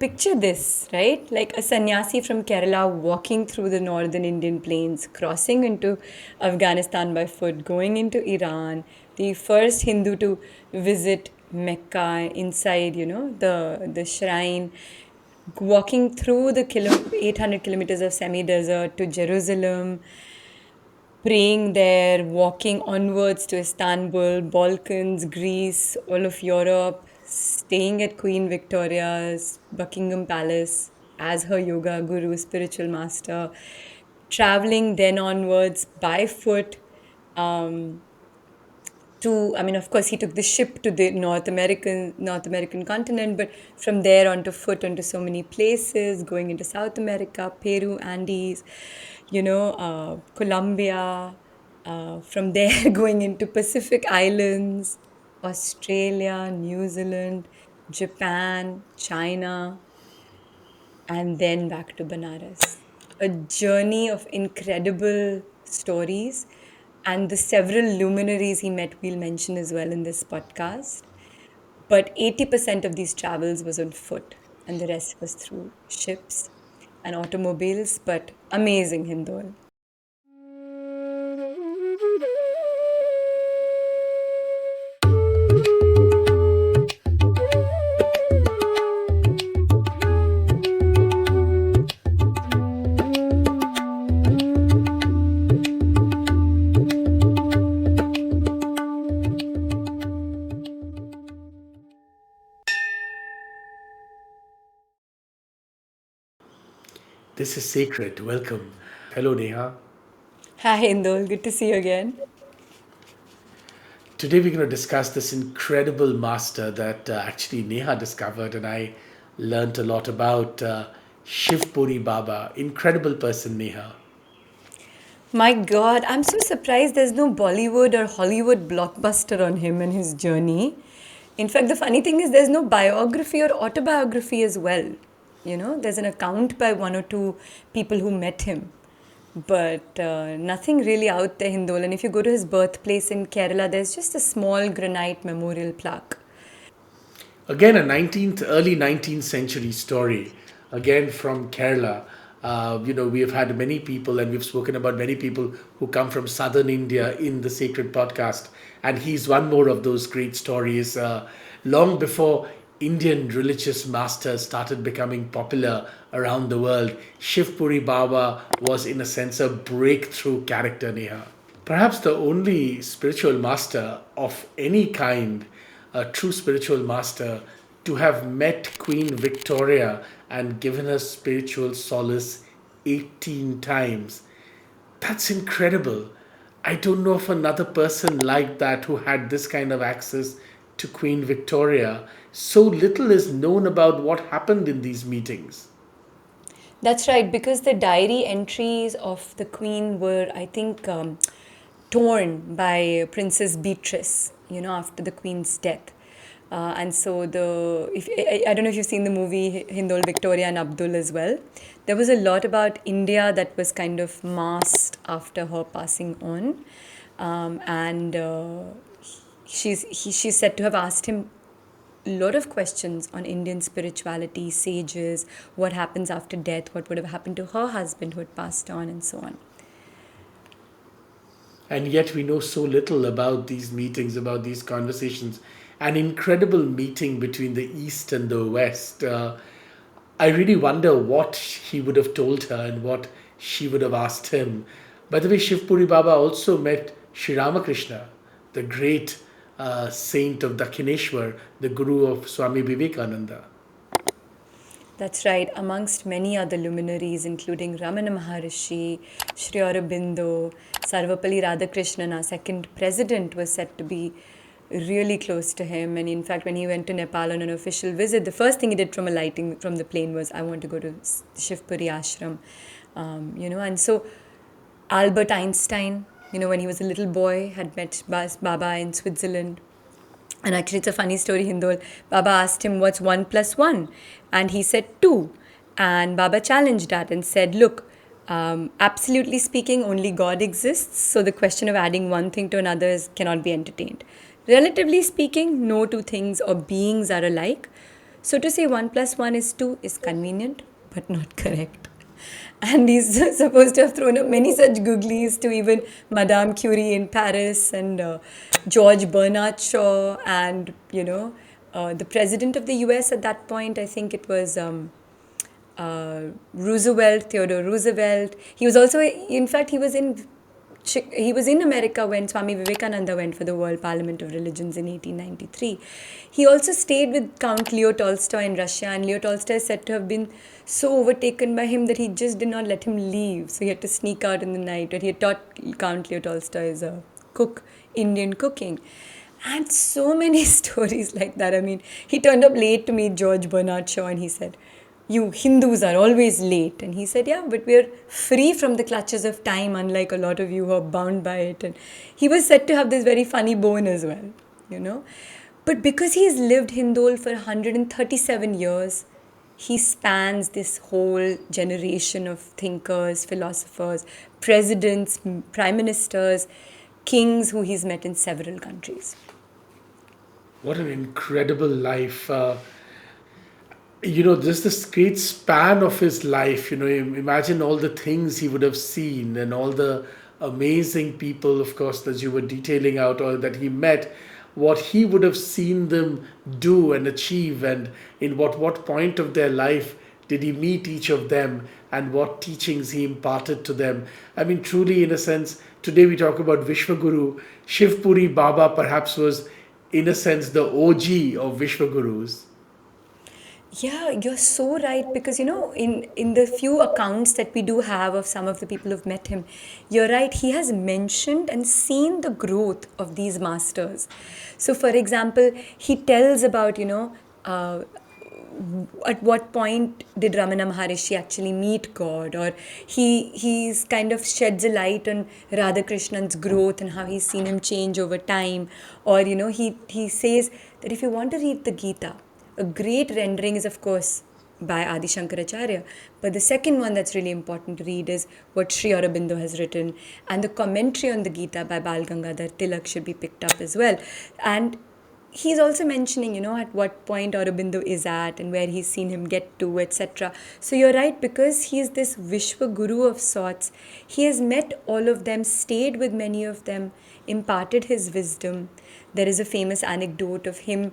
picture this, right? Like a sannyasi from Kerala walking through the northern Indian plains, crossing into Afghanistan by foot, going into Iran, the first Hindu to visit Mecca inside, the shrine, walking through the 800 kilometers of semi-desert to Jerusalem, praying there, walking onwards to Istanbul, Balkans, Greece, all of Europe, staying at Queen Victoria's Buckingham Palace as her yoga guru, spiritual master, traveling then onwards by foot I mean, of course, he took the ship to the North American continent, but from there on to foot onto so many places, going into South America, Peru, Andes, Colombia. From there, going into Pacific Islands, Australia, New Zealand, Japan, China, and then back to Banaras. A journey of incredible stories, and the several luminaries he met, we'll mention as well in this podcast. But 80% of these travels was on foot, and the rest was through ships and automobiles. But amazing, Hindol. This is sacred. Welcome. Hello, Neha. Hi, Hindol. Good to see you again. Today we're going to discuss this incredible master that actually Neha discovered and I learnt a lot about. Shivapuri Baba. Incredible person, Neha. My God, I'm so surprised there's no Bollywood or Hollywood blockbuster on him and his journey. In fact, the funny thing is there's no biography or autobiography as well. There's an account by one or two people who met him, but nothing really out there, Hindol. And if you go to his birthplace in Kerala, there's just a small granite memorial plaque. Again, a early 19th century story, again from Kerala. We have had many people and we've spoken about many people who come from southern India in the Sacred Podcast. And he's one more of those great stories. Long before Indian religious masters started becoming popular around the world, Shivpuri Baba was, in a sense, a breakthrough character, Neha. Perhaps the only spiritual master of any kind, a true spiritual master, to have met Queen Victoria and given her spiritual solace 18 times. That's incredible. I don't know of another person like that who had this kind of access to Queen Victoria. So little is known about what happened in these meetings. That's right, because the diary entries of the Queen were, I think, torn by Princess Beatrice, after the Queen's death. And so I don't know if you've seen the movie Hindol, Victoria and Abdul as well. There was a lot about India that was kind of masked after her passing on. And she's said to have asked him a lot of questions on Indian spirituality, sages, what happens after death, what would have happened to her husband who had passed on, and so on. And yet we know so little about these meetings, about these conversations. An incredible meeting between the East and the West. I really wonder what he would have told her and what she would have asked him. By the way, Shivpuri Baba also met Sri Ramakrishna, the great saint of Dakshineshwar, the guru of Swami Vivekananda. That's right, amongst many other luminaries, including Ramana Maharishi, Sri Aurobindo, Sarvapalli Radhakrishnan, our second president, was said to be really close to him. And in fact, when he went to Nepal on an official visit, the first thing he did from alighting from the plane was, I want to go to Shivpuri Ashram. And so Albert Einstein, when he was a little boy, had met Baba in Switzerland. And actually, it's a funny story, Hindol. Baba asked him, what's 1 plus 1? And he said 2. And Baba challenged that and said, look, absolutely speaking, only God exists. So the question of adding one thing to another cannot be entertained. Relatively speaking, no two things or beings are alike. So to say 1 plus 1 is 2 is convenient, but not correct. And he's supposed to have thrown up many such googlies to even Madame Curie in Paris and George Bernard Shaw and, the president of the US at that point, I think it was Roosevelt, Theodore Roosevelt. He was also, in fact, he was in America when Swami Vivekananda went for the World Parliament of Religions in 1893. He also stayed with Count Leo Tolstoy in Russia, and Leo Tolstoy is said to have been so overtaken by him that he just did not let him leave. So he had to sneak out in the night. But he had taught Count Leo Tolstoy as a cook, Indian cooking. And so many stories like that. I mean, he turned up late to meet George Bernard Shaw and he said, "You Hindus are always late." And he said, "Yeah, but we're free from the clutches of time, unlike a lot of you who are bound by it." And he was said to have this very funny bone as well, you know. But because he's lived Hindol for 137 years, he spans this whole generation of thinkers, philosophers, presidents, prime ministers, kings who he's met in several countries. What an incredible life. Just this great span of his life. Imagine all the things he would have seen and all the amazing people, of course, that you were detailing out or that he met, what he would have seen them do and achieve, and in what point of their life did he meet each of them, and what teachings he imparted to them. I mean, truly, in a sense, today we talk about Vishwaguru. Shivapuri Baba perhaps was, in a sense, the OG of Vishwagurus. Yeah, you're so right because in the few accounts that we do have of some of the people who've met him, you're right, he has mentioned and seen the growth of these masters. So for example, he tells about, at what point did Ramana Maharishi actually meet God, or he's kind of sheds a light on Radhakrishnan's growth and how he's seen him change over time, or he says that if you want to read the Gita, a great rendering is, of course, by Adi Shankaracharya. But the second one that's really important to read is what Sri Aurobindo has written. And the commentary on the Gita by Bal Gangadhar Tilak should be picked up as well. And he's also mentioning, at what point Aurobindo is at and where he's seen him get to, etc. So you're right, because he's this Vishwa Guru of sorts. He has met all of them, stayed with many of them, imparted his wisdom. There is a famous anecdote of him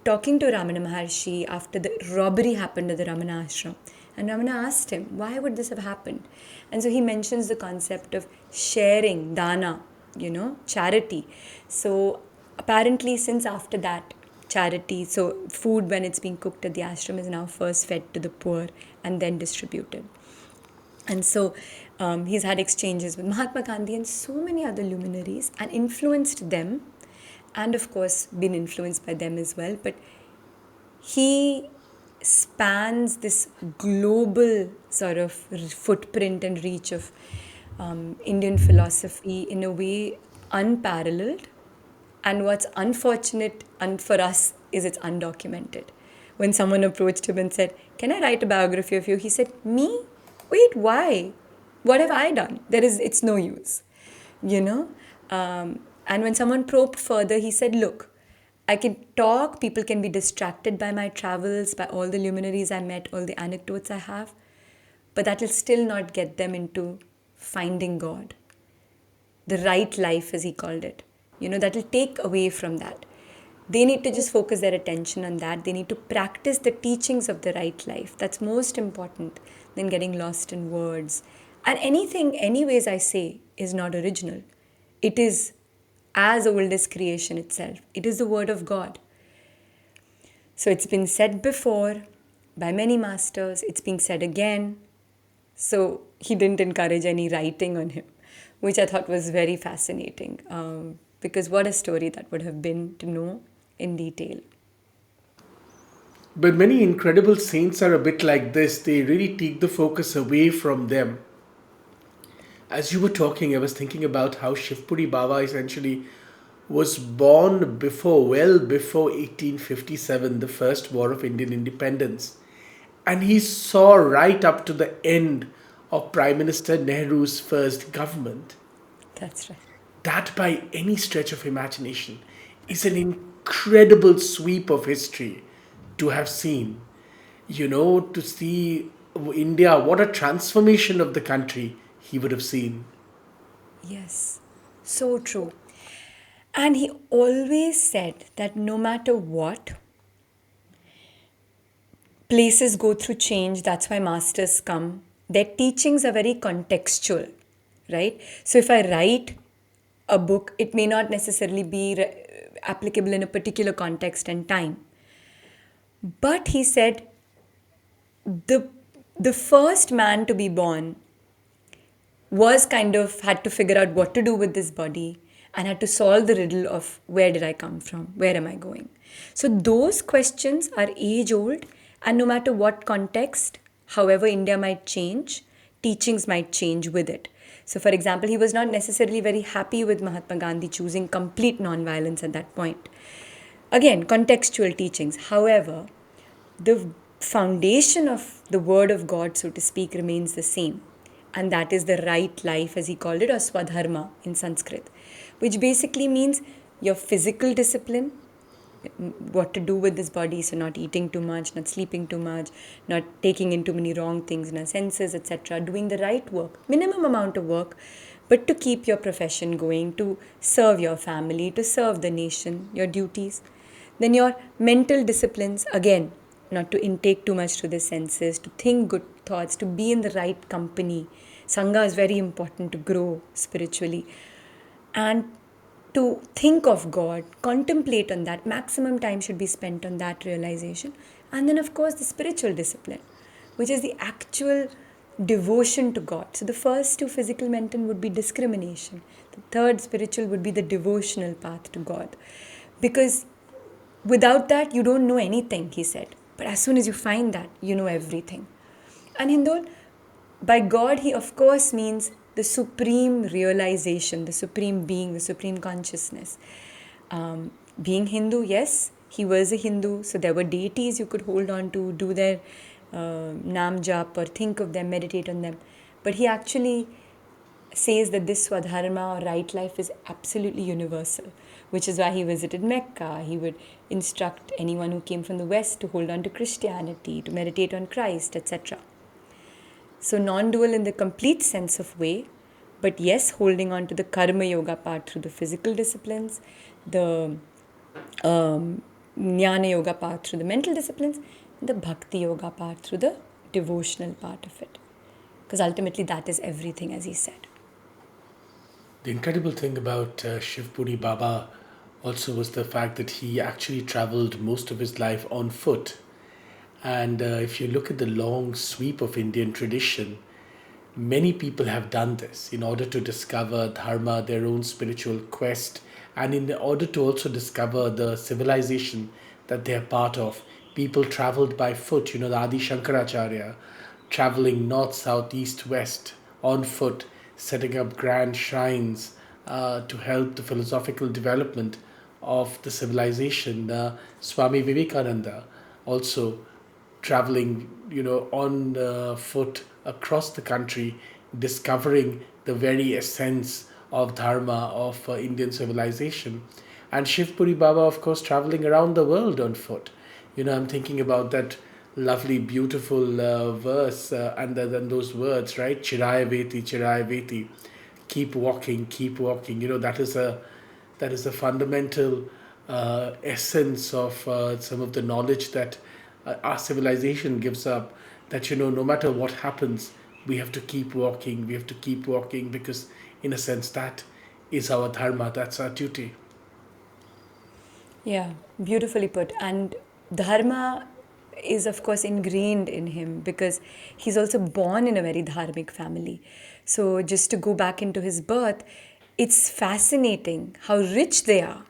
talking to Ramana Maharshi after the robbery happened at the Ramana ashram. And Ramana asked him, why would this have happened? And so he mentions the concept of sharing, dana, charity. So apparently, since after that, charity, so food when it's being cooked at the ashram is now first fed to the poor and then distributed. And so he's had exchanges with Mahatma Gandhi and so many other luminaries and influenced them, and of course been influenced by them as well. But he spans this global sort of footprint and reach of Indian philosophy in a way unparalleled. And what's unfortunate for us is it's undocumented. When someone approached him and said, "Can I write a biography of you?" He said, "Me? Wait, why? What have I done? It's no use." You know? And when someone probed further, he said, "Look, I can talk, people can be distracted by my travels, by all the luminaries I met, all the anecdotes I have, but that will still not get them into finding God. The right life, as he called it. That will take away from that. They need to just focus their attention on that. They need to practice the teachings of the right life. That's most important than getting lost in words. And anything, anyways, I say, is not original. It is as old as creation itself. It is the word of God. So it's been said before by many masters. It's being said again. So he didn't encourage any writing on him, which I thought was very fascinating. Because what a story that would have been to know in detail. But many incredible saints are a bit like this. They really take the focus away from them. As you were talking, I was thinking about how Shivpuri Baba essentially was born well before 1857, the first war of Indian independence. And he saw right up to the end of Prime Minister Nehru's first government. That's right. That, by any stretch of imagination, is an incredible sweep of history. to have seen, to see India, what a transformation of the country he would have seen. Yes, so true. And he always said that no matter what, places go through change. That's why masters come. Their teachings are very contextual, right? So if I write a book, it may not necessarily be applicable in a particular context and time. But he said the the first man to be born was kind of had to figure out what to do with this body and had to solve the riddle of where did I come from? Where am I going? So those questions are age old, and no matter what context, however India might change, teachings might change with it. So, for example, he was not necessarily very happy with Mahatma Gandhi choosing complete non-violence at that point. Again, contextual teachings. However, the foundation of the word of God, so to speak, remains the same. And that is the right life, as he called it, or Swadharma in Sanskrit, which basically means your physical discipline, what to do with this body, so not eating too much, not sleeping too much, not taking in too many wrong things in our senses, etc., doing the right work, minimum amount of work, but to keep your profession going, to serve your family, to serve the nation, your duties. Then your mental disciplines, again, not to intake too much to the senses, to think good thoughts, to be in the right company. Sangha is very important to grow spiritually. And to think of God, contemplate on that. Maximum time should be spent on that realization. And then, of course, the spiritual discipline, which is the actual devotion to God. So, the first two, physical, mental, would be discrimination. The third, spiritual, would be the devotional path to God. Because without that, you don't know anything, he said. But as soon as you find that, you know everything. And Hindol, by God, he of course means the supreme realization, the supreme being, the supreme consciousness. Being Hindu, yes, he was a Hindu, so there were deities you could hold on to, do their nam jap or think of them, meditate on them. But he actually says that this Swadharma or right life is absolutely universal, which is why he visited Mecca. He would instruct anyone who came from the West to hold on to Christianity, to meditate on Christ, etc. So, non dual in the complete sense of way, but yes, holding on to the karma yoga part through the physical disciplines, the jnana yoga part through the mental disciplines, and the bhakti yoga part through the devotional part of it. Because ultimately, that is everything, as he said. The incredible thing about Shivapuri Baba also was the fact that he actually traveled most of his life on foot. And if you look at the long sweep of Indian tradition, many people have done this in order to discover Dharma, their own spiritual quest, and in order to also discover the civilization that they are part of. People traveled by foot, the Adi Shankaracharya, traveling north, south, east, west on foot, setting up grand shrines to help the philosophical development of the civilization. Swami Vivekananda also traveling, on foot across the country, discovering the very essence of Dharma of Indian civilization. And Shivpuri Baba, of course, traveling around the world on foot. I'm thinking about that lovely, beautiful verse and then those words, right? Chiraya Veti, Chiraya Veti. Keep walking, keep walking. That is a fundamental essence of some of the knowledge that our civilization gives up, that no matter what happens, we have to keep walking, we have to keep walking, because in a sense that is our dharma, that's our duty. Yeah, beautifully put. And Dharma is, of course, ingrained in him because he's also born in a very Dharmic family. So, just to go back into his birth, it's fascinating how rich they are.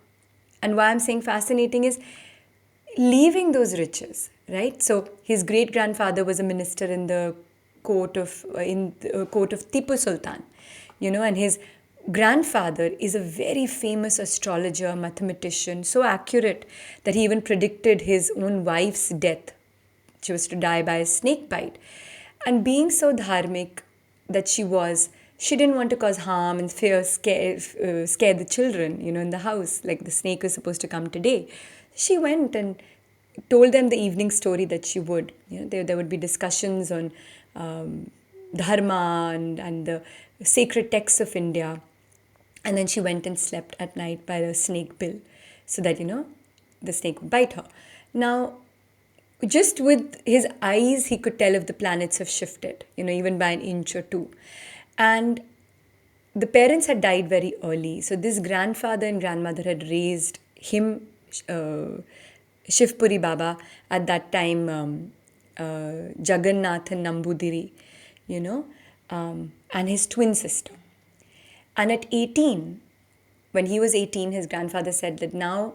And why I'm saying fascinating is leaving those riches, right? So, his great grandfather was a minister in the court of Tipu Sultan, and his grandfather is a very famous astrologer, mathematician, so accurate that he even predicted his own wife's death. She was to die by a snake bite. And being so dharmic that she didn't want to cause harm and scare the children, in the house, like the snake was supposed to come today. She went and told them the evening story that she would. There would be discussions on um, Dharma and the sacred texts of India. And then she went and slept at night by the snake bill so that, the snake would bite her. Now, just with his eyes, he could tell if the planets have shifted, even by an inch or two. And the parents had died very early. So this grandfather and grandmother had raised him, Shivapuri Baba, at that time, Jagannathan Nambudiri, and his twin sister. And at 18, when he was 18, his grandfather said that now,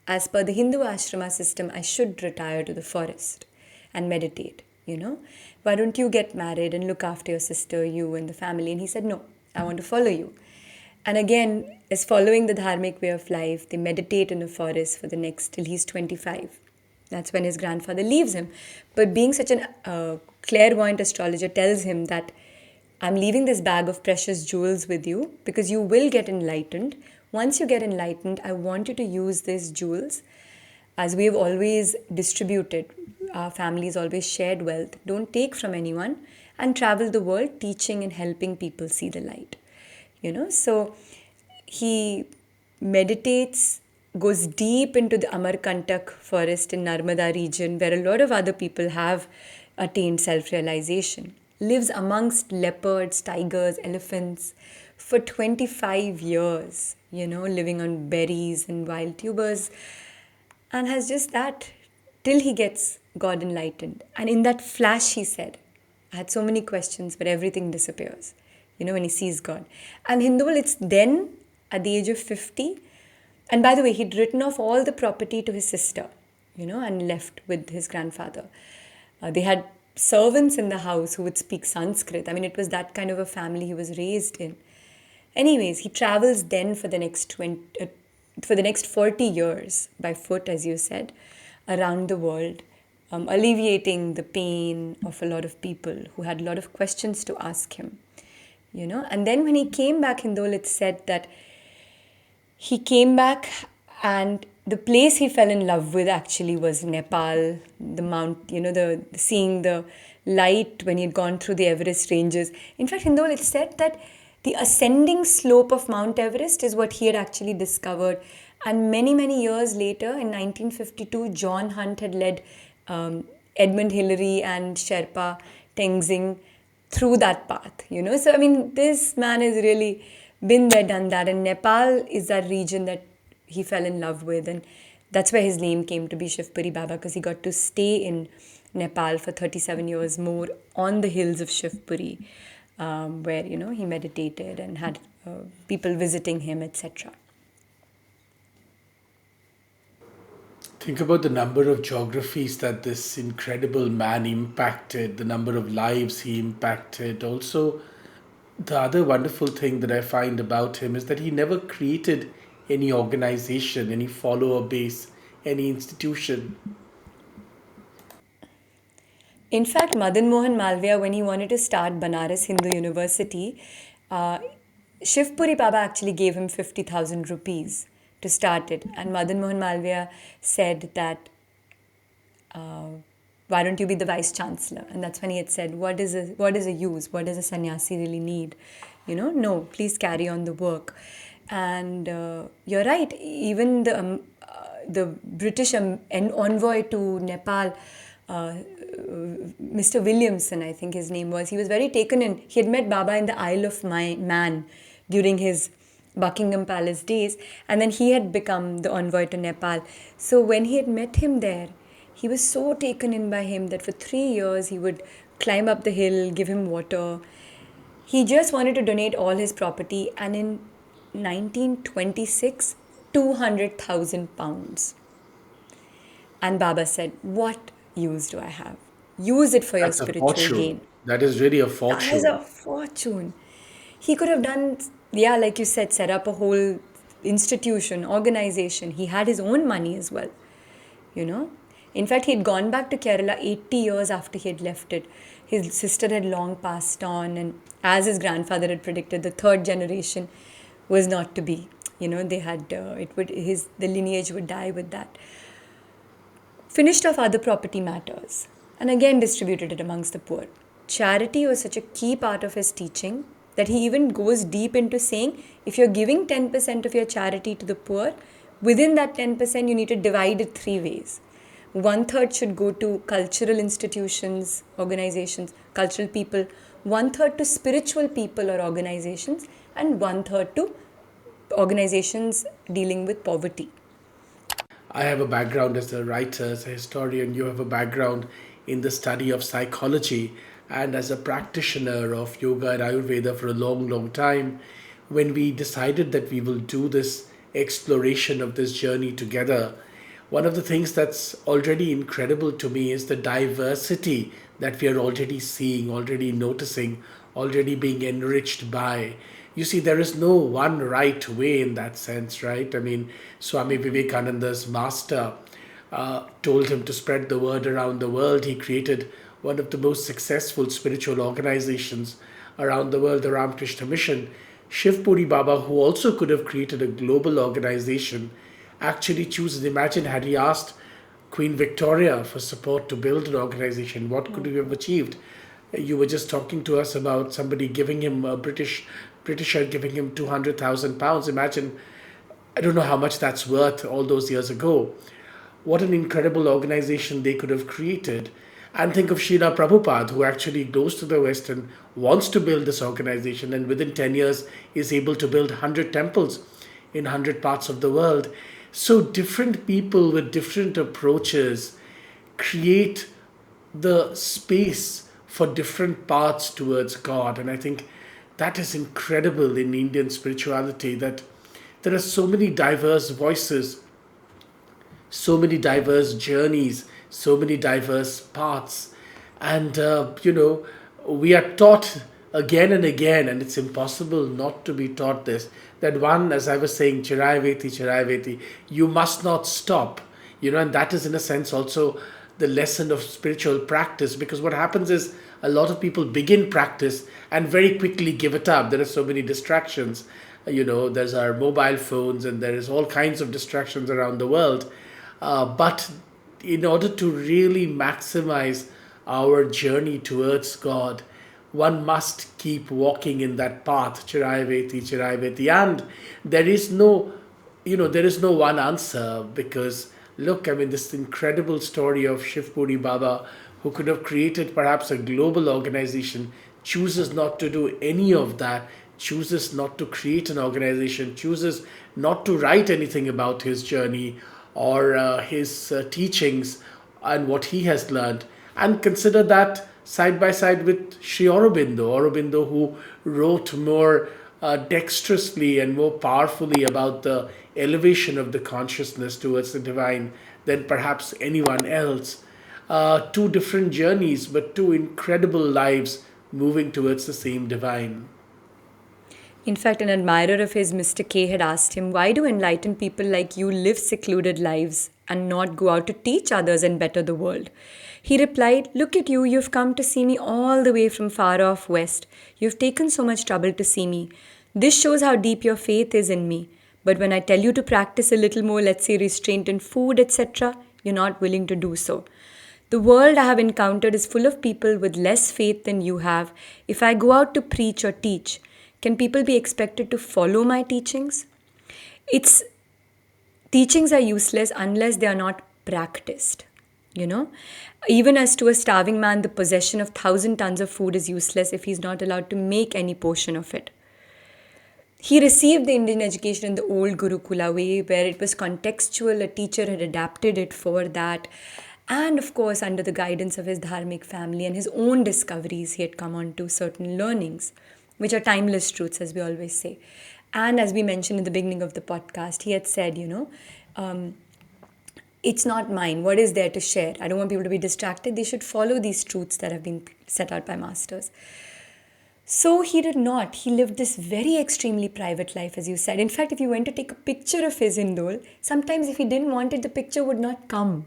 as per the Hindu ashrama system, I should retire to the forest and meditate, Why don't you get married and look after your sister, you and the family? And he said, no, I want to follow you. And again, as following the Dharmic way of life, they meditate in the forest for the next till he's 25. That's when his grandfather leaves him. But being such a clairvoyant astrologer tells him that I'm leaving this bag of precious jewels with you because you will get enlightened. Once you get enlightened, I want you to use these jewels as we have always distributed. Our families always shared wealth. Don't take from anyone and travel the world teaching and helping people see the light. So he meditates, goes deep into the Amarkantak forest in Narmada region where a lot of other people have attained self-realization. Lives amongst leopards, tigers, elephants for 25 years, living on berries and wild tubers, and has just that till he gets God enlightened. And in that flash, he said, I had so many questions, but everything disappears, when he sees God. And Hindul, it's then at the age of 50. And by the way, he'd written off all the property to his sister, and left with his grandfather. They had servants in the house who would speak Sanskrit. I mean, it was that kind of a family he was raised in. Anyways, he travels then for the next 40 years by foot, as you said, around the world, alleviating the pain of a lot of people who had a lot of questions to ask him. And then when he came back, Hindol, it said that he came back and the place he fell in love with actually was Nepal, the mount, seeing the light when he had gone through the Everest ranges. In fact, Hindol, it said that the ascending slope of Mount Everest is what he had actually discovered. And many, many years later, in 1952, John Hunt had led Edmund Hillary and Sherpa Tenzing through that path, So, I mean, this man has really been there, done that. And Nepal is that region that he fell in love with. And that's where his name came to be Shivapuri Baba, because he got to stay in Nepal for 37 years more on the hills of Shivapuri, where, he meditated and had people visiting him, etc. Think about the number of geographies that this incredible man impacted, the number of lives he impacted. Also, the other wonderful thing that I find about him is that he never created any organization, any follower base, any institution. In fact, Madan Mohan Malviya, when he wanted to start Banaras Hindu University, Shivapuri Baba actually gave him 50,000 rupees to start it. And Madan Mohan Malviya said that, why don't you be the vice chancellor? And that's when he had said, what is a use? What does a sannyasi really need? No, please carry on the work. And you're right, even the British envoy to Nepal, Mr. Williamson, I think his name was, he was very taken in. He had met Baba in the Isle of Man during his Buckingham Palace days, and then he had become the envoy to Nepal. So when he had met him there, he was so taken in by him that for 3 years he would climb up the hill, give him water. He just wanted to donate all his property, and in 1926, 200,000 pounds. And Baba said, what use do I have? Use it for your That's a spiritual fortune. gain. That is really a That is a fortune. fortune. He could have done, like you said, set up a whole institution, organization. He had his own money as well, In fact, he had gone back to Kerala 80 years after he had left it. His sister had long passed on, and as his grandfather had predicted, the third generation was not to be. They had the lineage would die with that. finished off other property matters, and again distributed it amongst the poor. Charity was such a key part of his teaching that he even goes deep into saying if you're giving 10% of your charity to the poor, within that 10%, you need to divide it three ways. One third should go to cultural institutions, organizations, cultural people, one third to spiritual people or organizations, and one third to organizations dealing with poverty. I have a background as a writer, as a historian. You have a background in the study of psychology, and as a practitioner of yoga and Ayurveda for a long, long time. When we decided that we will do this exploration of this journey together, one of the things that's already incredible to me is the diversity that we are already seeing, already noticing, already being enriched by. You see, there is no one right way in that sense, right? I mean, Swami Vivekananda's master told him to spread the word around the world. He created one of the most successful spiritual organizations around the world, the Ramakrishna Mission. Shivapuri Baba, who also could have created a global organization, actually chooses. Imagine had he asked Queen Victoria for support to build an organization, what could we have achieved? You were just talking to us about somebody giving him a Britisher giving him £200,000. Imagine, I don't know how much that's worth all those years ago. What an incredible organization they could have created. And think of Srila Prabhupada, who actually goes to the West and wants to build this organization, and within 10 years is able to build 100 temples in 100 parts of the world. So different people with different approaches create the space for different paths towards God. And I think that is incredible in Indian spirituality, that there are so many diverse voices, so many diverse journeys, so many diverse paths. And, we are taught again and again, and it's impossible not to be taught this, that one, as I was saying, Chirai Veti, you must not stop. And that is in a sense also the lesson of spiritual practice, because what happens is a lot of people begin practice and very quickly give it up. There are so many distractions. There's our mobile phones, and there is all kinds of distractions around the world. But in order to really maximize our journey towards God, one must keep walking in that path, Chirai Veti. And there is no, there is no one answer, because look, I mean, this incredible story of Shivpuri Baba, who could have created perhaps a global organization, chooses not to do any of that, chooses not to create an organization, chooses not to write anything about his journey or his teachings and what he has learned. And consider that side by side with Sri Aurobindo, who wrote more dexterously and more powerfully about the elevation of the consciousness towards the divine than perhaps anyone else. Two different journeys, but two incredible lives moving towards the same divine. In fact, an admirer of his, Mr. K, had asked him, why do enlightened people like you live secluded lives and not go out to teach others and better the world? He replied, look at you, you've come to see me all the way from far off west. You've taken so much trouble to see me. This shows how deep your faith is in me. But when I tell you to practice a little more, let's say restraint in food, etc., you're not willing to do so. The world I have encountered is full of people with less faith than you have. If I go out to preach or teach, can people be expected to follow my teachings? Teachings are useless unless they are not practiced. Even as to a starving man, the possession of 1,000 tons of food is useless if he's not allowed to make any portion of it. He received the Indian education in the old Gurukula way, where it was contextual, a teacher had adapted it for that. And of course, under the guidance of his Dharmic family and his own discoveries, he had come on to certain learnings, which are timeless truths, as we always say. And as we mentioned in the beginning of the podcast, he had said, it's not mine. What is there to share? I don't want people to be distracted. They should follow these truths that have been set out by masters. So he did not. He lived this very extremely private life, as you said. In fact, if you went to take a picture of his Indol, sometimes if he didn't want it, the picture would not come.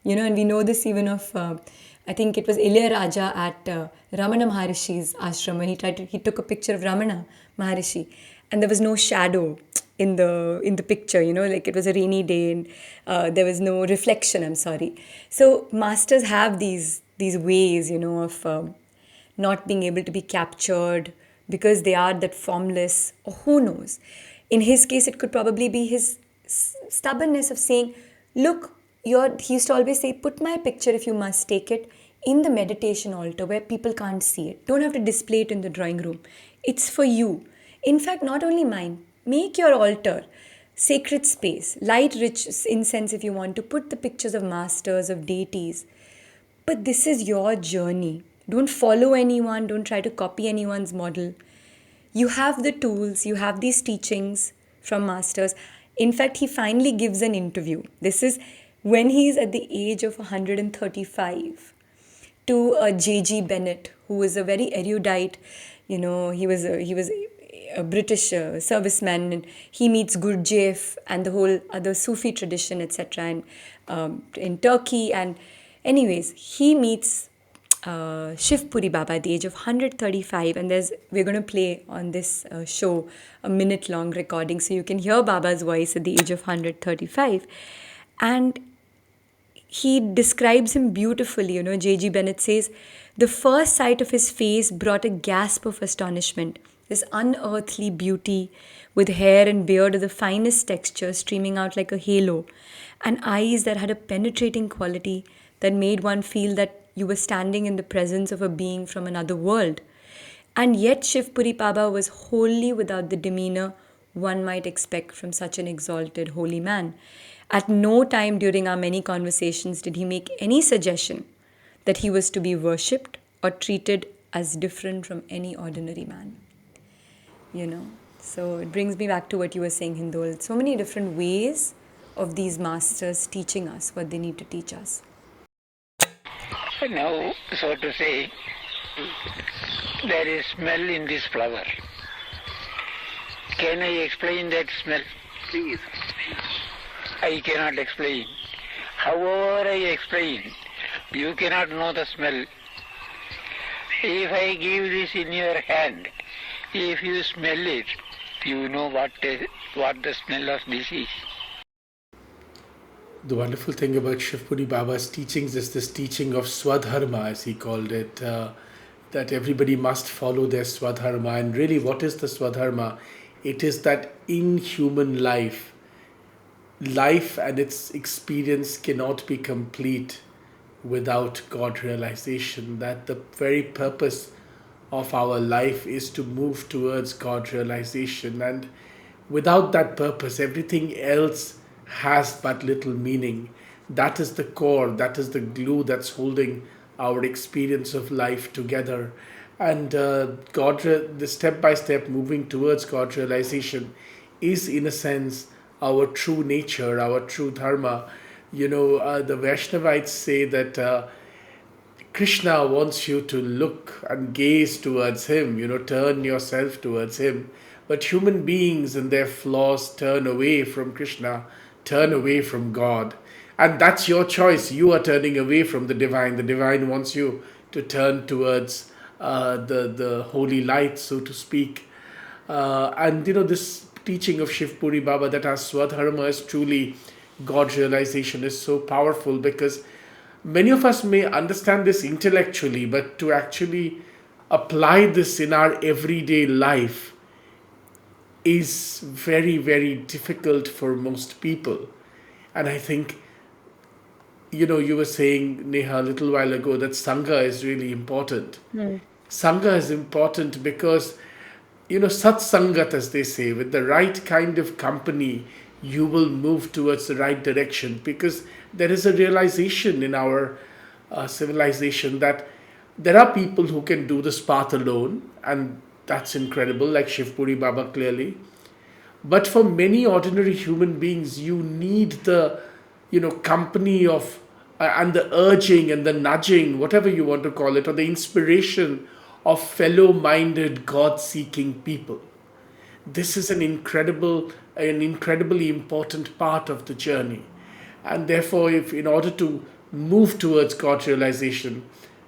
And we know this even of, I think it was Ilayaraja at Ramana Maharishi's ashram when he took a picture of Ramana Maharishi. and there was no shadow in the picture, like it was a rainy day, and there was no reflection, I'm sorry. So masters have these ways, of not being able to be captured because they are that formless, or who knows. In his case, it could probably be his stubbornness of saying, look, he used to always say, put my picture, if you must take it, in the meditation altar where people can't see it. Don't have to display it in the drawing room. It's for you. In fact, not only mine, make your altar sacred space, light rich incense if you want to, put the pictures of masters, of deities. But this is your journey. Don't follow anyone, don't try to copy anyone's model. You have the tools, you have these teachings from masters. In fact, he finally gives an interview. This is when he's at the age of 135, to JJ Bennet, who was a very erudite, he was a British serviceman, and he meets Gurdjieff and the whole other Sufi tradition, etc. And in Turkey, and anyways, he meets Shivapuri Baba at the age of 135, and we're going to play on this show a minute-long recording, so you can hear Baba's voice at the age of 135, and he describes him beautifully. JJ Bennet says, the first sight of his face brought a gasp of astonishment. This unearthly beauty, with hair and beard of the finest texture streaming out like a halo, and eyes that had a penetrating quality that made one feel that you were standing in the presence of a being from another world. And yet Shivapuri Baba was wholly without the demeanor one might expect from such an exalted holy man. At no time during our many conversations did he make any suggestion that he was to be worshipped or treated as different from any ordinary man. So it brings me back to what you were saying, Hindol. So many different ways of these masters teaching us what they need to teach us. Now, so to say, there is smell in this flower. Can I explain that smell? Please. I cannot explain. However I explain, you cannot know the smell. If I give this in your hand, if you smell it, you know what the smell of this is. The wonderful thing about Shivapuri Baba's teachings is this teaching of Swadharma, as he called it, that everybody must follow their Swadharma. And really, what is the Swadharma? It is that in human life and its experience cannot be complete without God realization, that the very purpose of our life is to move towards God realization. And without that purpose, everything else has but little meaning. That is the core, that is the glue that's holding our experience of life together. And the step by step moving towards God realization is, in a sense, our true nature, our true dharma. The Vaishnavites say that Krishna wants you to look and gaze towards him, turn yourself towards him. But human beings and their flaws turn away from Krishna, turn away from God. And that's your choice. You are turning away from the divine. The divine wants you to turn towards the holy light, so to speak. And this teaching of Shivapuri Baba, that our Swadharma is truly God realization, is so powerful, because many of us may understand this intellectually, but to actually apply this in our everyday life is very, very difficult for most people. And I think, you were saying, Neha, a little while ago, that Sangha is really important. Sangha is important because, Satsangat, as they say, with the right kind of company, you will move towards the right direction, because there is a realization in our civilization that there are people who can do this path alone, and that's incredible, like Shivapuri Baba clearly. But for many ordinary human beings, you need the, company of, and the urging and the nudging, whatever you want to call it, or the inspiration of fellow-minded, God-seeking people. This is an incredibly important part of the journey. And therefore, if in order to move towards God realization,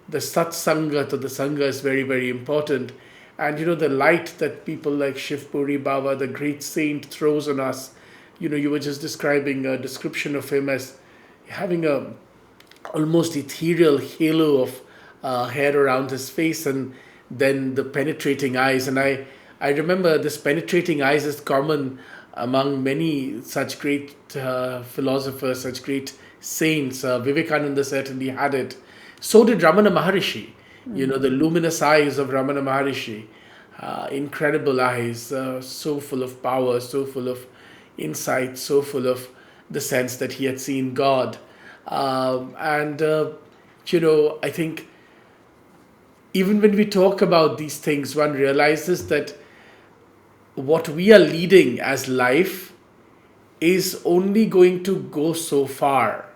the Satsangat or the Sangha is very, very important. And the light that people like Shivapuri Baba, the great saint, throws on us. You were just describing a description of him as having a almost ethereal halo of hair around his face, and then the penetrating eyes. And I remember this penetrating eyes is common among many such great philosophers, such great saints. Vivekananda certainly had it. So did Ramana Maharishi. The luminous eyes of Ramana Maharishi. Incredible eyes, so full of power, so full of insight, so full of the sense that he had seen God. And I think even when we talk about these things, one realizes that what we are leading as life is only going to go so far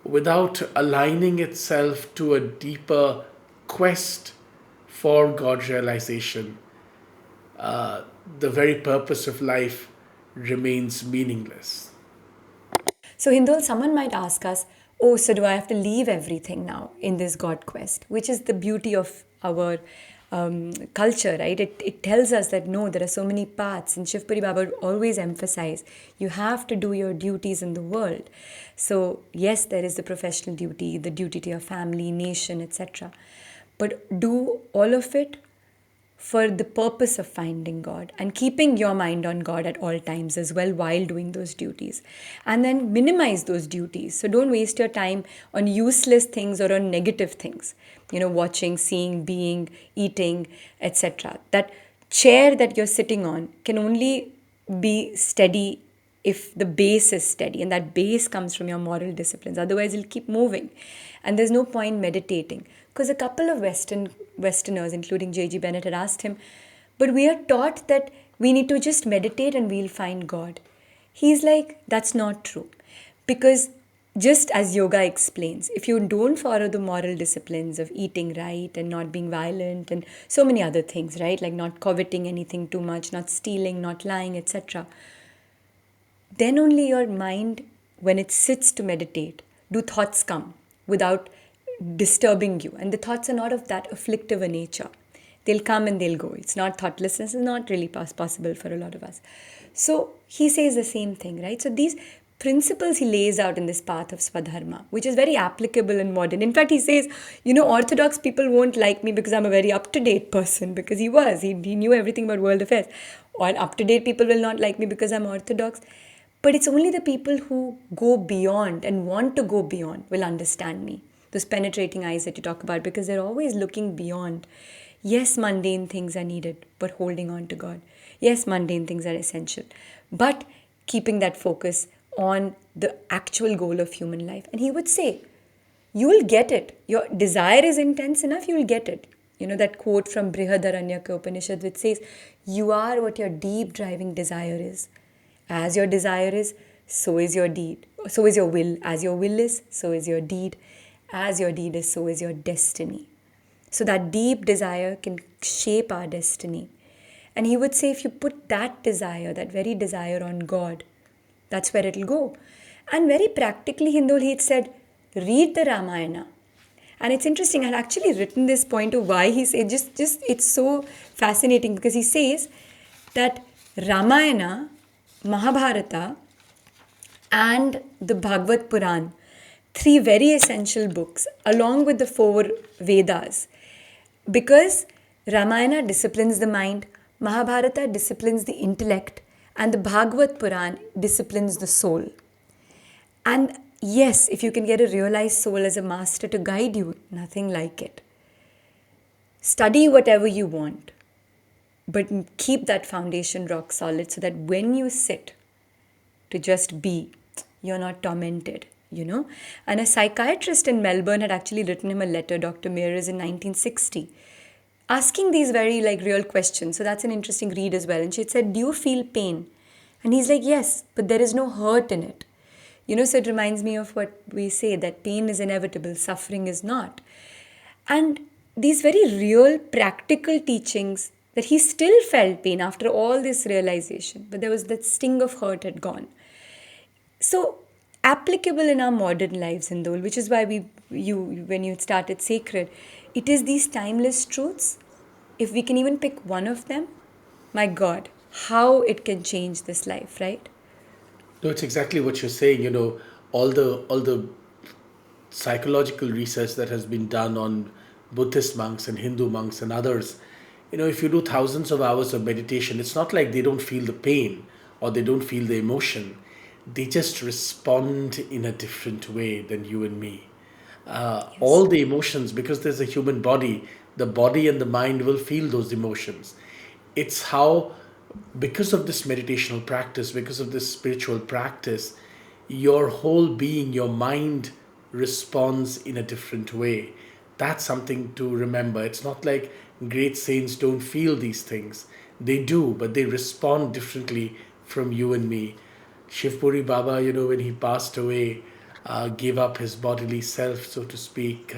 without aligning itself to a deeper quest for God realization. The very purpose of life remains meaningless. So, Hindol, someone might ask us, oh, so do I have to leave everything now in this God quest? Which is the beauty of our culture, right? It tells us that no, there are so many paths. And Shivapuri Baba would always emphasize you have to do your duties in the world. So, yes, there is the professional duty, the duty to your family, nation, etc. But do all of it for the purpose of finding God and keeping your mind on God at all times as well while doing those duties. And then minimize those duties. So don't waste your time on useless things or on negative things. Watching, seeing, being, eating, etc. That chair that you're sitting on can only be steady if the base is steady, and that base comes from your moral disciplines. Otherwise, it'll keep moving. And there's no point meditating. Because a couple of Westerners, including JJ Bennet, had asked him, but we are taught that we need to just meditate and we'll find God. He's like, that's not true. Because just as yoga explains, if you don't follow the moral disciplines of eating right and not being violent and so many other things, right? Like not coveting anything too much, not stealing, not lying, etc., then only your mind, when it sits to meditate, do thoughts come without disturbing you. And the thoughts are not of that afflictive a nature. They'll come and they'll go. It's not thoughtlessness, is not really possible for a lot of us. So he says the same thing, right? So these principles he lays out in this path of Swadharma, which is very applicable and modern. In fact, he says, Orthodox people won't like me because I'm a very up-to-date person, because he was. He knew everything about world affairs. Or up-to-date people will not like me because I'm Orthodox. But it's only the people who go beyond and want to go beyond will understand me. Those penetrating eyes that you talk about, because they're always looking beyond. Yes, mundane things are needed, but holding on to God. Yes, mundane things are essential, but keeping that focus on the actual goal of human life. And he would say, you will get it. Your desire is intense enough, you will get it. That quote from Brihadaranyaka Upanishad which says, you are what your deep driving desire is. As your desire is, so is your deed. So is your will. As your will is, so is your deed. As your deed is, so is your destiny. So that deep desire can shape our destiny. And he would say, if you put that desire, that very desire on God, that's where it'll go. And very practically, Hindol, he had said, read the Ramayana. And it's interesting, I had actually written this point of why he said, just it's so fascinating, because he says that Ramayana, Mahabharata, and the Bhagavad Puran, three very essential books, along with the four Vedas, because Ramayana disciplines the mind, Mahabharata disciplines the intellect, and the Bhagavad Puran disciplines the soul. And yes, if you can get a realized soul as a master to guide you, nothing like it. Study whatever you want, but keep that foundation rock solid so that when you sit to just be, you're not tormented, And a psychiatrist in Melbourne had actually written him a letter, Dr. Mears, in 1960, asking these very real questions. So that's an interesting read as well. And she had said, do you feel pain? And he's like, yes, but there is no hurt in it. So it reminds me of what we say, that pain is inevitable, suffering is not. And these very real, practical teachings, that he still felt pain after all this realization, but there was that sting of hurt had gone. So applicable in our modern lives, Hindol, which is why when you started Sacred, it is these timeless truths if we can even pick one of them, my God, how it can change this life, right? No, it's exactly what you're saying. All the psychological research that has been done on Buddhist monks and Hindu monks and others. If you do thousands of hours of meditation, it's not like they don't feel the pain or they don't feel the emotion. They just respond in a different way than you and me. Yes. All the emotions, because there's a human body, the body and the mind will feel those emotions. It's how, because of this meditational practice, because of this spiritual practice, your whole being, your mind responds in a different way. That's something to remember. It's not like great saints don't feel these things. They do, but they respond differently from you and me. Shivapuri Baba, when he passed away, gave up his bodily self, so to speak,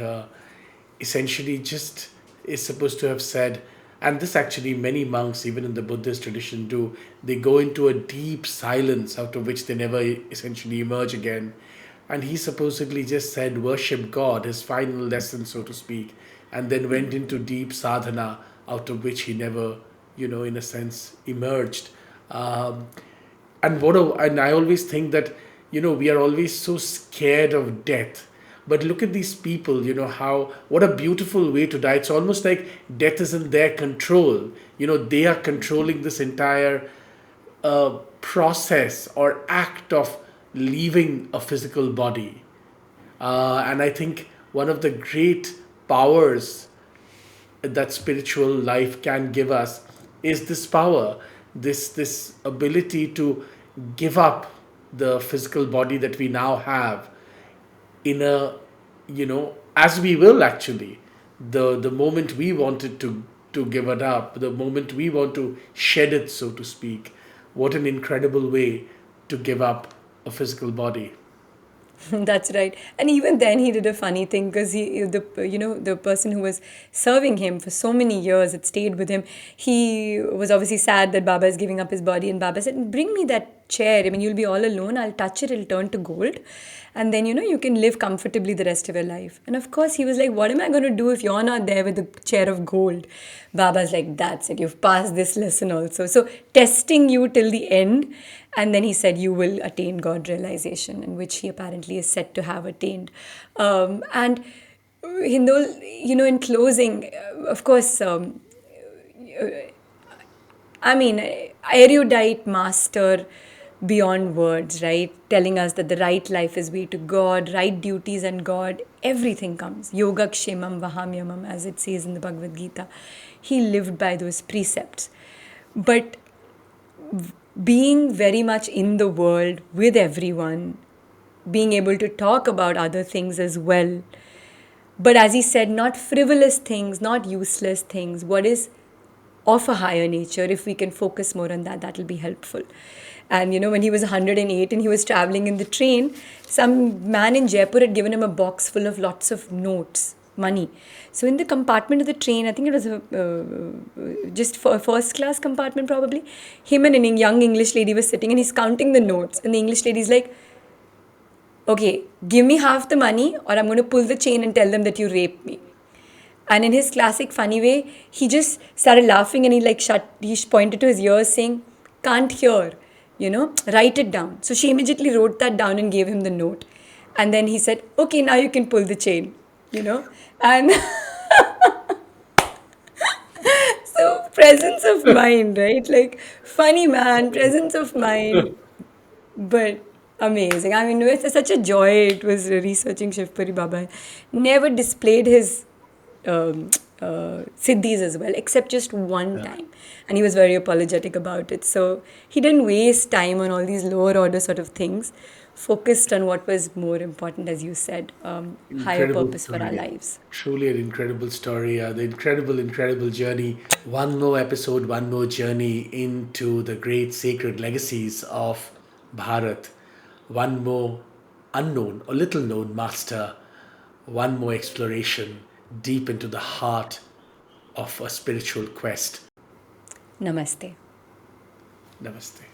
essentially just is supposed to have said, and this actually many monks, even in the Buddhist tradition, do, they go into a deep silence out of which they never essentially emerge again. And he supposedly just said, worship God, his final lesson, so to speak, and then went into deep sadhana out of which he never, in a sense, emerged. Um, and I always think that we are always so scared of death, but look at these people, how, what a beautiful way to die. It's almost like death is in their control. They are controlling this entire process or act of leaving a physical body. And I think one of the great powers that spiritual life can give us is this power, this ability to give up the physical body that we now have in a, as we will actually, the moment we wanted to give it up, the moment we want to shed it, so to speak. What an incredible way to give up a physical body. That's right. And even then, he did a funny thing because the person who was serving him for so many years, it stayed with him. He was obviously sad that Baba is giving up his body, and Baba said, "Bring me that chair. I mean, you'll be all alone. I'll touch it. It'll turn to gold, and then you can live comfortably the rest of your life." And of course, he was like, "What am I going to do if you're not there with the chair of gold?" Baba's like, "That's it. You've passed this lesson also. So testing you till the end." And then he said, "You will attain God realization," in which he apparently is said to have attained. And Hindol, in closing, of course, I mean, erudite master beyond words, right? Telling us that the right life is way to God, right duties and God, everything comes. Yoga kshemam vahamyamam, as it says in the Bhagavad Gita. He lived by those precepts. But being very much in the world with everyone, being able to talk about other things as well. But as he said, not frivolous things, not useless things. What is of a higher nature, if we can focus more on that, that'll be helpful. And when he was 108 and he was traveling in the train, some man in Jaipur had given him a box full of lots of notes, money. So in the compartment of the train, I think it was just for a first class compartment probably, him and a young English lady was sitting and he's counting the notes. And the English lady's like, "Okay, give me half the money or I'm going to pull the chain and tell them that you raped me." And in his classic funny way, he just started laughing and he pointed to his ears saying, "Can't hear, write it down." So she immediately wrote that down and gave him the note. And then he said, "Okay, now you can pull the chain, And so presence of mind, right? Like funny man, presence of mind, but amazing. I mean, it's such a joy. It was researching Shivapuri Baba. Never displayed his siddhis as well, except just one time. And he was very apologetic about it. So he didn't waste time on all these lower order sort of things, focused on what was more important, as you said, higher Incredible purpose for our story. lives. Truly an incredible story. The incredible journey. One more episode, one more journey into the great sacred legacies of Bharat. One more unknown or little known master. One more exploration deep into the heart of a spiritual quest. Namaste. Namaste.